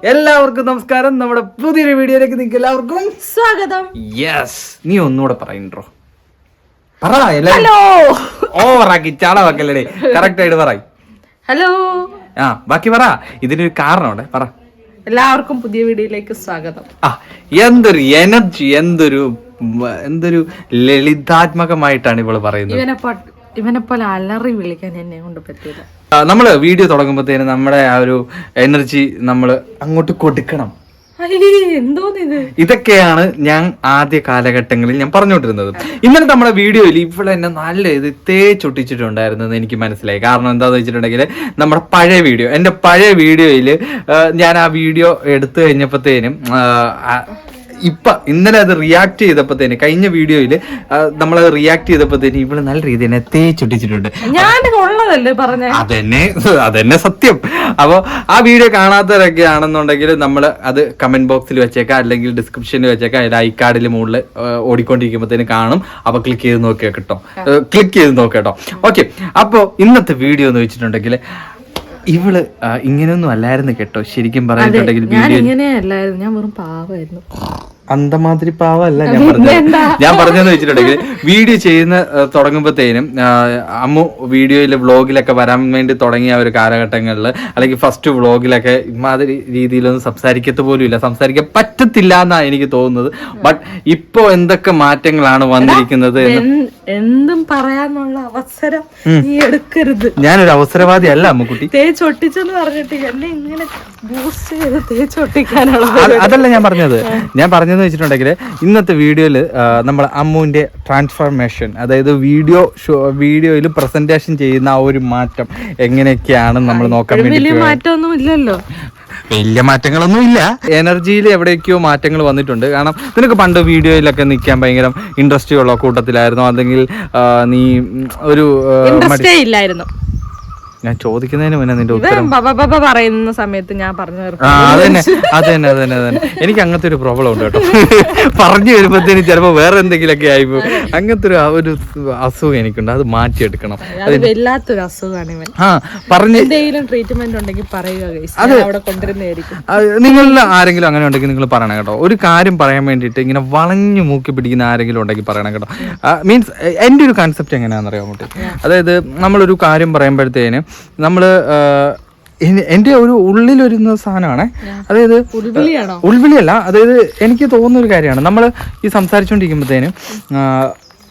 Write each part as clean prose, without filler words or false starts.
എല്ലാവർക്കും നമസ്കാരം. നമ്മുടെ പുതിയൊരു വീഡിയോയിലേക്ക് നിങ്ങൾക്ക് എല്ലാവർക്കും സ്വാഗതം. യെസ്, നീ ഒന്നുകൂടെ പറയണ്ടോ? പറ. ഓവറാക്കി ചാളവാക്കല്ലേ, കറക്റ്റ് ആയിട്ട് പറ. ഹലോ. ബാക്കി പറ. ഇതിനൊരു കാരണമുണ്ട്, പറ. എല്ലാവർക്കും പുതിയ വീഡിയോയിലേക്ക് സ്വാഗതം. എന്തൊരു എനർജി, എന്തൊരു ലളിതാത്മകമായിട്ടാണ് ഇവള് പറയുന്നത്. ഇവനെ പോലെ അലറി വിളിക്കാൻ എന്നെ കൊണ്ട് പറ്റില്ല. നമ്മള് വീഡിയോ തുടങ്ങുമ്പോഴത്തേന് നമ്മുടെ ആ ഒരു എനർജി നമ്മള് അങ്ങോട്ട് കൊടുക്കണം. ഇതൊക്കെയാണ് ഞാൻ ആദ്യ കാലഘട്ടങ്ങളിൽ ഞാൻ പറഞ്ഞുകൊണ്ടിരുന്നത്. ഇന്നലെ നമ്മുടെ വീഡിയോയിൽ ഇവിടെ എന്നെ നല്ല ഇത് തേച്ചൊട്ടിച്ചിട്ടുണ്ടായിരുന്നെന്ന് എനിക്ക് മനസ്സിലായി. കാരണം എന്താന്ന് വെച്ചിട്ടുണ്ടെങ്കിൽ നമ്മുടെ എന്റെ പഴയ വീഡിയോയിൽ ഞാൻ ആ വീഡിയോ എടുത്തു കഴിഞ്ഞപ്പോഴത്തേനും ഇന്നലെ അത് റിയാക്ട് ചെയ്തപ്പോഴത്തേന്, കഴിഞ്ഞ വീഡിയോയിൽ നമ്മളത് റിയാക്ട് ചെയ്തപ്പോഴത്തേന് ഇവള് നല്ല രീതിയിൽ എന്നെ തേച്ചൊട്ടിച്ചിട്ടുണ്ട്. അതെന്നെ സത്യം. അപ്പോൾ ആ വീഡിയോ കാണാത്തവരൊക്കെ ആണെന്നുണ്ടെങ്കിൽ നമ്മൾ അത് കമന്റ് ബോക്സിൽ വെച്ചേക്കാം, അല്ലെങ്കിൽ ഡിസ്ക്രിപ്ഷനിൽ വെച്ചേക്കാം, അതിൽ ഐക്കാർഡിൽ മുകളിൽ ഓടിക്കൊണ്ടിരിക്കുമ്പോഴത്തേന് കാണും. അപ്പോൾ ക്ലിക്ക് ചെയ്ത് നോക്കിയാ കേട്ടോ. ഓക്കെ, അപ്പോൾ ഇന്നത്തെ വീഡിയോ എന്ന് വെച്ചിട്ടുണ്ടെങ്കിൽ ഇവള് ഇങ്ങനെയൊന്നും അല്ലായിരുന്നു കേട്ടോ. ശരിക്കും പറഞ്ഞിട്ടുണ്ടെങ്കിൽ ഞാൻ വെറും പാവായിരുന്നു. അന്തമാതിരി പാവല്ല ഞാൻ പറഞ്ഞതെന്ന് വെച്ചിട്ടുണ്ടെങ്കിൽ വീഡിയോ ചെയ്യുന്ന തുടങ്ങുമ്പോഴത്തേനും അമ്മു വീഡിയോയില് വ്ളോഗിലൊക്കെ വരാൻ വേണ്ടി തുടങ്ങിയ ഒരു കാലഘട്ടങ്ങളിൽ, അല്ലെങ്കിൽ ഫസ്റ്റ് വ്ളോഗിലൊക്കെ ഇമാതിരി രീതിയിലൊന്നും സംസാരിക്കാൻ പറ്റത്തില്ല എന്നാണ് എനിക്ക് തോന്നുന്നത്. ബട്ട് ഇപ്പോ എന്തൊക്കെ മാറ്റങ്ങളാണ് വന്നിരിക്കുന്നത്. എന്തും പറയാനുള്ള അവസരം നീ എടുക്കരുത്. ഞാനൊരു അവസരവാദി അല്ല അമ്മുക്കുട്ടി. തേച്ചൊട്ടിച്ചെന്ന് പറഞ്ഞിട്ട് എന്നെ ഇങ്ങനെ ബൂസ്റ്റ് ചെയ്ത് തേച്ചൊട്ടിക്കാനുള്ള അതല്ല ഞാൻ പറഞ്ഞതെന്ന് വെച്ചിട്ടുണ്ടെങ്കിൽ ഇന്നത്തെ വീഡിയോയിൽ നമ്മൾ അമ്മുവിന്റെ ട്രാൻസ്ഫോർമേഷൻ, അതായത് വീഡിയോയിൽ പ്രസന്റേഷൻ ചെയ്യുന്ന ആ ഒരു മാറ്റം എങ്ങനെയൊക്കെയാണ് നമ്മൾ നോക്കാൻ വേണ്ടി. വലിയ മാറ്റമൊന്നും ഇല്ലല്ലോ, വലിയ മാറ്റങ്ങളൊന്നും ഇല്ല. എനർജിയിൽ എവിടേക്കോ മാറ്റങ്ങൾ വന്നിട്ടുണ്ട്. കാരണം നിനക്ക് പണ്ട് വീഡിയോയിലൊക്കെ നിൽക്കാൻ ഭയങ്കര ഇൻട്രസ്റ്റ് ഉള്ള കൂട്ടത്തിലായിരുന്നു, അല്ലെങ്കിൽ നീ ഒരു ഇല്ലായിരുന്നു. ഞാൻ ചോദിക്കുന്നതിന് മുന്നേ നിന്റെ ഉത്തരം പറയുന്ന സമയത്ത് ഞാൻ പറഞ്ഞു. അതന്നെ എനിക്ക് അങ്ങനത്തെ ഒരു പ്രോബ്ലം ഉണ്ട് കേട്ടോ. പറഞ്ഞു വരുമ്പോഴത്തേന് ചിലപ്പോ വേറെ എന്തെങ്കിലുമൊക്കെ ആയിപ്പോ. അങ്ങനത്തെ ഒരു അസുഖം എനിക്കുണ്ട്, അത് മാറ്റിയെടുക്കണം. വല്ലാത്തൊരു അസുഖമാണ് ഇവൻ. ട്രീറ്റ്മെന്റ് ഉണ്ടെങ്കിൽ പറയുക, നിങ്ങളിൽ ആരെങ്കിലും അങ്ങനെ ഉണ്ടെങ്കിൽ നിങ്ങൾ പറയണം കേട്ടോ. ഒരു കാര്യം പറയാൻ വേണ്ടിയിട്ട് ഇങ്ങനെ വളഞ്ഞു മൂക്കി പിടിക്കുന്ന ആരെങ്കിലും ഉണ്ടെങ്കിൽ പറയണം കേട്ടോ. മീൻസ് എൻ്റെ ഒരു കൺസെപ്റ്റ് എങ്ങനെയാണെന്ന് അറിയാൻ പറ്റും. അതായത് നമ്മളൊരു കാര്യം പറയുമ്പോഴത്തേന് നമ്മള് എന്റെ ഒരു ഉള്ളിലൊരുന്ന സാധനമാണ്. അതായത് ഉൾവിളിയല്ല, അതായത് എനിക്ക് തോന്നുന്ന ഒരു കാര്യമാണ്. നമ്മൾ ഈ സംസാരിച്ചുകൊണ്ടിരിക്കുമ്പോഴത്തേനും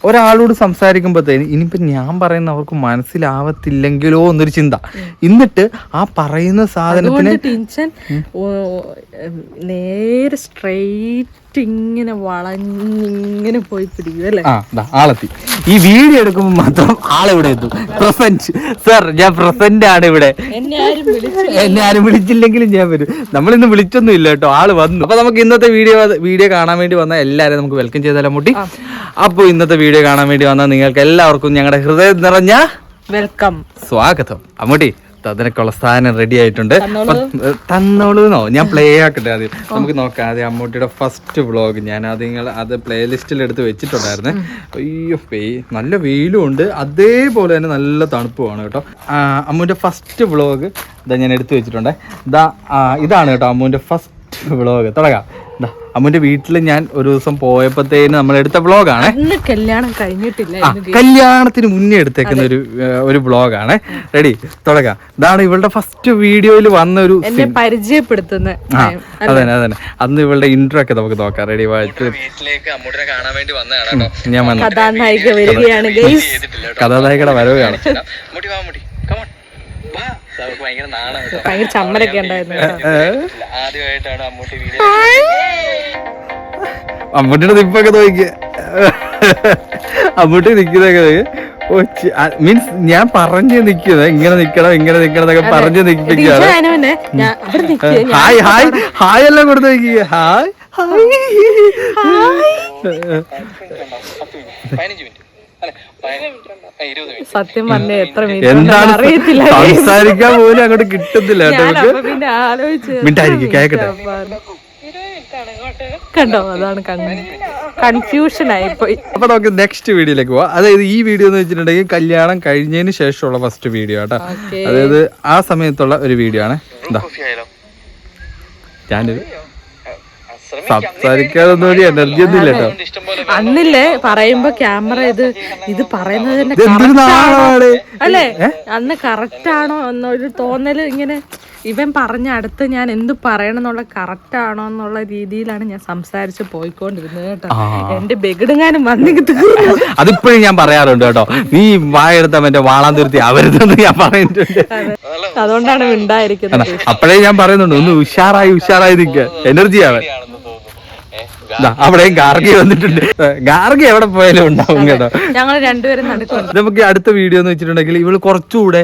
ഒരാളോട് സംസാരിക്കുമ്പോഴത്തേന് ഇനിയിപ്പോൾ ഞാൻ പറയുന്ന അവർക്ക് മനസ്സിലാവത്തില്ലെങ്കിലോ എന്നൊരു ചിന്ത. എന്നിട്ട് ആ പറയുന്ന സാധനത്തിന് നേരെ സ്ട്രെയിറ്റ് ഇങ്ങനെ വളഞ്ഞിങ്ങനെ പോയി പിടിക്കും അല്ലേ. ആളെത്തി. ഈ വീഡിയോ എടുക്കുമ്പോൾ മാത്രം ആളിവിടെ എത്തും. പ്രസന്റ് സർ, ഞാൻ പ്രസന്റ് ആണ് ഇവിടെ. എന്നെ ആരും വിളിച്ചില്ലെങ്കിലും ഞാൻ വരും. നമ്മളിന്ന് വിളിച്ചൊന്നും ഇല്ല കേട്ടോ, ആള് വന്നു. അപ്പൊ നമുക്ക് ഇന്നത്തെ വീഡിയോ കാണാൻ വേണ്ടി വന്ന എല്ലാവരെയും നമുക്ക് വെൽക്കം ചെയ്താലോ മുട്ടി. അപ്പോൾ ഇന്നത്തെ വീഡിയോ കാണാൻ വേണ്ടി വന്ന നിങ്ങൾക്ക് എല്ലാവർക്കും ഞങ്ങളുടെ ഹൃദയം നിറഞ്ഞ വെൽക്കം, സ്വാഗതം. അമ്മൂട്ടി, അതിനൊക്കെയുള്ള സാധനം റെഡി ആയിട്ടുണ്ട്. തന്നോളൂന്നോ? ഞാൻ പ്ലേ ആക്കട്ടെ ആദ്യം, നമുക്ക് നോക്കാം. ആദ്യം അമ്മൂട്ടിയുടെ ഫസ്റ്റ് വ്ളോഗ് ഞാൻ അത് പ്ലേലിസ്റ്റിൽ എടുത്ത് വെച്ചിട്ടുണ്ടായിരുന്നേ. അയ്യോ, നല്ല വെയിലും ഉണ്ട്, അതേപോലെ തന്നെ നല്ല തണുപ്പുമാണ് കേട്ടോ. അമ്മൂന്റെ ഫസ്റ്റ് വ്ളോഗ് ഇതാ ഞാൻ എടുത്തു വെച്ചിട്ടുണ്ടേ. ഇതാണ് കേട്ടോ അമ്മൂന്റെ ഫസ്റ്റ് വ്ളോഗ്. തുടങ്ങാം. അമ്മുന്റെ വീട്ടിൽ ഞാൻ ഒരു ദിവസം പോയപ്പോഴത്തേന് നമ്മൾ എടുത്ത വ്ളോഗാണ്. കല്യാണം കഴിഞ്ഞിട്ടില്ല, കല്യാണത്തിന് മുന്നേ എടുത്തേക്കുന്ന ഒരു വ്ളോഗാണ്. റെഡി, തുടങ്ങാം. ഇതാണ് ഇവളുടെ ഫസ്റ്റ് വീഡിയോയിൽ വന്ന ഒരു പരിചയപ്പെടുത്തുന്ന. അതന്നെ അന്ന് ഇവളുടെ ഇൻട്രോ ഒക്കെ നമുക്ക് നോക്കാം. റെഡി, വീട്ടിലേക്ക് അമ്മൂട്ടിനെ കാണാൻ വേണ്ടി വന്നതാണ് ഞാൻ വന്നത്. കഥാനായികയുടെ വരവുകയാണ്. ഭയങ്കര ചമ്മലൊക്കെ ഉണ്ടായിരുന്നു. ആദ്യമായിട്ടാണ് അമ്മൂട്ടിയുടെ നിപ്പൊക്കെ നോക്കിയ അമ്മൂട്ടി നിക്കുന്നതൊക്കെ മീൻസ് ഞാൻ പറഞ്ഞു നിക്കുന്നത് ഇങ്ങനെ നിക്കണം എന്നൊക്കെ പറഞ്ഞു നിൽപ്പിക്കുകയാണ്. ഹായ് എല്ലാം കൊടുത്ത് നിൽക്കുക. സത്യം പറഞ്ഞ എത്ര എന്താണ് അറിയത്തില്ല, സംസാരിക്കാൻ പോലും അങ്ങോട്ട് കിട്ടുന്നില്ല. മിണ്ടായിരിക്കും, കേക്കട്ടെ. കണ്ടോ, അതാണ് കൺഫ്യൂഷൻ ആയിപ്പോയി. അപ്പൊ നമുക്ക് നെക്സ്റ്റ് വീഡിയോയിലേക്ക് പോവാം. അതായത് ഈ വീഡിയോ എന്ന് വെച്ചിട്ടുണ്ടെങ്കിൽ കല്യാണം കഴിഞ്ഞതിന് ശേഷമുള്ള ഫസ്റ്റ് വീഡിയോ കേട്ടോ. അതായത് ആ സമയത്തുള്ള ഒരു വീഡിയോ ആണ്. ഞാനൊരു സംസാരിക്കാതൊന്നും ഒരു എനർജി ഒന്നും ഇല്ല കേട്ടോ. അന്നില്ലേ പറയുമ്പോ ക്യാമറ ഇത് പറയുന്നത് തന്നെ അല്ലേ, അന്ന് കറക്റ്റ് ആണോ എന്നൊരു തോന്നല് ഇങ്ങനെ ഇവൻ പറഞ്ഞ അടുത്ത് ഞാൻ എന്ത് പറയണം എന്നുള്ള കറക്റ്റ് ആണോ എന്നുള്ള രീതിയിലാണ് ഞാൻ സംസാരിച്ച് പോയിക്കൊണ്ടിരുന്നത് കേട്ടോ. എന്റെ ബെഗിടുങ്ങാനും വന്നെങ്കിൽ തീർന്നു. അതിപ്പോഴും ഞാൻ പറയാറുണ്ട് കേട്ടോ, നീ വായെടുത്ത മറ്റേ വാളാൻ തീർത്തി അവരുതെന്ന് ഞാൻ പറയുന്നുണ്ട്. അതുകൊണ്ടാണ് ഉണ്ടായിരിക്കുന്നത്. അപ്പോഴേ ഞാൻ പറയുന്നുണ്ട് ഒന്ന് ഉഷാറായി നിൽക്കുക, എനർജി ആവാൻ. അവിടെയും ഗാർഗി വന്നിട്ടുണ്ട്. ഗാർഗി എവിടെ പോയാലും ഉണ്ടാവും കേട്ടോ. ഞങ്ങൾ രണ്ടുപേരും നടക്കും. നമുക്ക് അടുത്ത വീഡിയോ എന്ന് വെച്ചിട്ടുണ്ടെങ്കിൽ ഇവള് കുറച്ചുകൂടെ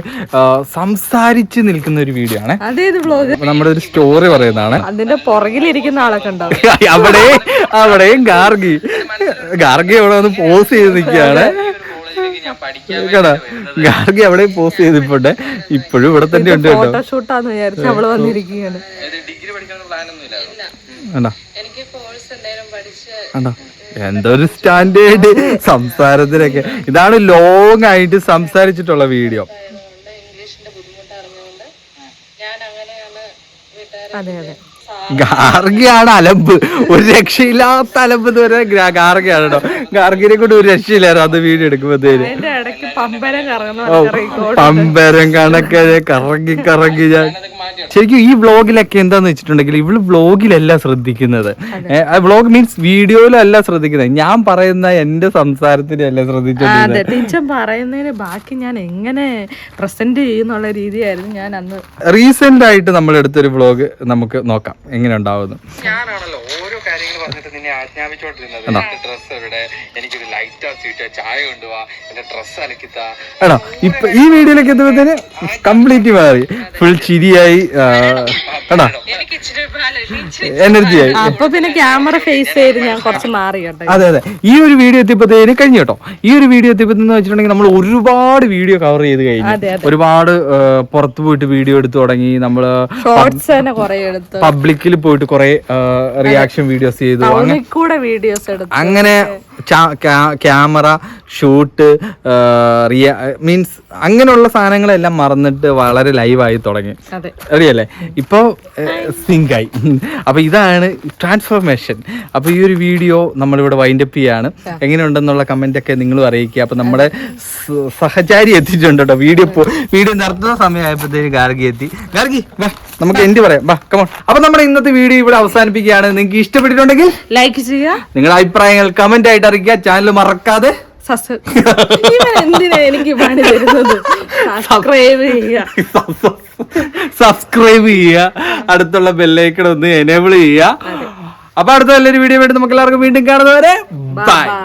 സംസാരിച്ച് നിൽക്കുന്ന ഒരു വീഡിയോ ആണ്. അതേത് വ്ലോഗ്? നമ്മുടെ ഒരു സ്റ്റോറി പറയുന്നതാണ്. അതിന്റെ പുറകിലിരിക്കുന്ന ആളൊക്കെ ഉണ്ടാവും. അവിടെയും ഗാർഗി അവിടെ വന്ന് പോസ് ചെയ്ത് നിൽക്കുകയാണ്. ഗാർഗി അവിടെ പോസ്റ്റ് ചെയ്തിപ്പോട്ടെ, ഇപ്പോഴും ഇവിടെ തന്നെ ഉണ്ട് കേട്ടോ. ഫോട്ടോഷൂട്ടാന്ന് വിചാരിച്ചു അവള് വന്നിരിക്കുകയാണ്. എന്തൊരു സ്റ്റാൻഡേർഡ് സംസാരത്തിനൊക്കെ. ഇതാണ് ലോങ് ആയിട്ട് സംസാരിച്ചിട്ടുള്ള വീഡിയോ. അതെ അതെ, ഗാർഗിയാണ് അലമ്പ്, ഒരു രക്ഷയില്ലാത്ത അലമ്പ് വരെ ഗാർഗിയാണ് കേട്ടോ. ഗാർഗിനെ കൊണ്ട് ഒരു രക്ഷയില്ലായിരുന്നു അത് വീഡിയോ എടുക്കുമ്പോഴത്തേന്. പമ്പരം കണക്കെ കറങ്ങി ഞാൻ ശരിക്കും ഈ വ്ളോഗിലൊക്കെ എന്താന്ന് വെച്ചിട്ടുണ്ടെങ്കിൽ ഇവള് വ്ളോഗിലല്ല ശ്രദ്ധിക്കുന്നത്. വ്ളോഗ് മീൻസ് വീഡിയോയിലല്ല ശ്രദ്ധിക്കുന്നത്, ഞാൻ പറയുന്ന എന്റെ സംസാരത്തിനല്ല ശ്രദ്ധിച്ചോണ്ടിരുന്നത്. ടീച്ചർ പറയുന്നതിന് ബാക്കി ഞാൻ എങ്ങനെ പ്രസന്റ് ചെയ്യുന്നുള്ള രീതിയായിരുന്നു ഞാൻ അന്ന്. റീസെന്റ് ആയിട്ട് നമ്മൾ എടുത്തൊരു വ്ളോഗ് നമുക്ക് നോക്കാം എങ്ങനെ ഉണ്ടാവുന്നു. ഞാനാണല്ലോ ഓരോ കാര്യങ്ങൾ പറഞ്ഞിട്ട് നിന്നെ ആജ്ഞാപിച്ചോണ്ടിരുന്നത്. എന്റെ ഡ്രസ്സ് എവിടെ, എനിക്കൊരു ലൈറ്റ് സീറ്റ് ചായ കൊണ്ടുപോവാ, എന്റെ ഡ്രസ്സ് അലക്കിത്താ. എടാ ഇപ്പൊ ഈ വീഡിയോയിലേക്ക് എത്തുമ്പോഴത്തേന് കംപ്ലീറ്റ് മാറി, ഫുൾ ചിരിയായി, എടാ എനർജി ആയി. അപ്പൊ പിന്നെ ക്യാമറ ഫേസ് ചെയ്ത് ഞാൻ കുറച്ച് മാറി കേട്ടോ. അതെ ഈ ഒരു വീഡിയോ എത്തിയപ്പോഴത്തേന് കഴിഞ്ഞു കേട്ടോ. ഈ ഒരു വീഡിയോ എത്തിയപ്പോഴെന്ന് വെച്ചിട്ടുണ്ടെങ്കിൽ നമ്മൾ ഒരുപാട് വീഡിയോ കവർ ചെയ്ത് കഴിഞ്ഞു. ഒരുപാട് പുറത്ത് പോയിട്ട് വീഡിയോ എടുത്തു തുടങ്ങി. നമ്മള് പബ്ലിക്കിൽ പോയിട്ട് കുറെ റിയാക്ഷൻ വീഡിയോസ് ചെയ്തു. അങ്ങനെ ക്യാമറ ഷൂട്ട് മീൻസ് അങ്ങനെയുള്ള സാധനങ്ങളെല്ലാം മറന്നിട്ട് വളരെ ലൈവായി തുടങ്ങി. അറിയല്ലേ, ഇപ്പൊ സിങ്കായി. അപ്പൊ ഇതാണ് ട്രാൻസ്ഫോർമേഷൻ. അപ്പൊ ഈ ഒരു വീഡിയോ നമ്മളിവിടെ വൈൻഡപ്പ് ചെയ്യാണ്. എങ്ങനെയുണ്ടെന്നുള്ള കമന്റ് ഒക്കെ നിങ്ങളും അറിയിക്കുക. അപ്പൊ നമ്മുടെ സഹചാരി എത്തിയിട്ടുണ്ട് കേട്ടോ. വീഡിയോ നടത്തുന്ന സമയമായപ്പോഴത്തേക്ക് ഗാർഗി എത്തി. ഗാർഗി നമുക്ക് എൻഡ് പറയാം, ബാ കമോൺ. അപ്പൊ നമ്മുടെ ഇന്നത്തെ വീഡിയോ ഇവിടെ അവസാനിപ്പിക്കുകയാണ്. നിങ്ങൾക്ക് ഇഷ്ടപ്പെട്ടിട്ടുണ്ടെങ്കിൽ ലൈക്ക് ചെയ്യുക, നിങ്ങളുടെ അഭിപ്രായങ്ങൾ കമന്റ് ആയിട്ട് അറിയിക്കുക. ചാനൽ മറക്കാതെ എന്തിനാ എനിക്ക് പണി തരുന്നത്, സബ്സ്ക്രൈബ് ചെയ്യുക, അടുത്തുള്ള ബെല്ലൈക്കൺ ഒന്ന് എനേബിൾ ചെയ്യുക. അപ്പൊ അടുത്ത നല്ലൊരു വീഡിയോ വേണ്ടി നമുക്ക് എല്ലാവർക്കും വീണ്ടും കാണുന്നവരെ ബൈ.